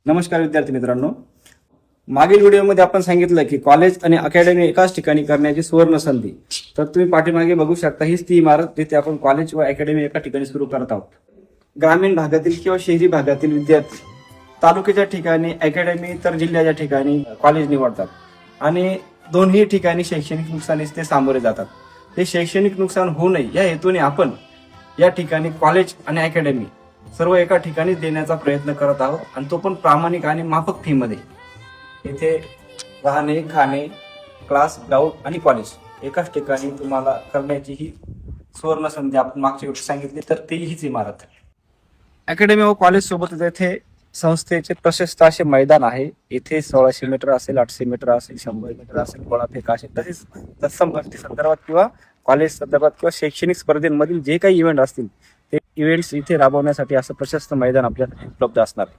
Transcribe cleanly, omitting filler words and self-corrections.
नमस्कार विद्यार्थी मित्रांनो, मागील व्हिडिओमध्ये आपण सांगितलं की कॉलेज आणि अकॅडमी एकाच ठिकाणी करण्याची सुवर्ण संधी. तर तुम्ही पाठीमागे बघू शकता, हीच ती इमारत जिथे आपण कॉलेज व अकॅडमी एका ठिकाणी सुरू करत आहोत. ग्रामीण भागातील किंवा शहरी भागातील विद्यार्थी तालुक्याच्या ठिकाणी अकॅडमी तर जिल्ह्याच्या ठिकाणी कॉलेज निवडतात आणि दोन्ही ठिकाणी शैक्षणिक नुकसानीस ते सामोरे जातात. हे शैक्षणिक नुकसान होऊ नये या हेतूने आपण या ठिकाणी कॉलेज आणि अकॅडमी सर्व एका ठिकाणी देण्याचा प्रयत्न करत आहोत आणि तो पण प्रामाणिक आणि माफक फी मध्ये. इथे राहणे, खाणे, क्लास, ग्राउंड आणि कॉलेज एकाच ठिकाणी तुम्हाला करण्याची ही सुवर्ण संधी आपण मागच्या वेळी सांगितली, तर ती हीच इमारत. अकॅडमी व कॉलेज सोबतच येथे संस्थेचे प्रशस्त असे मैदान आहे. इथे 1600 मीटर असेल, 800 मीटर असेल, 100 मीटर असेल, गोळाफेक असेल, तसेच तत्सम भरती संदर्भात किंवा कॉलेज संदर्भात किंवा शैक्षणिक स्पर्धेमधील जे काही इव्हेंट असतील ते इव्हेंट्स इथे राबवण्यासाठी असं प्रशस्त मैदान आपल्याला उपलब्ध असणार आहे.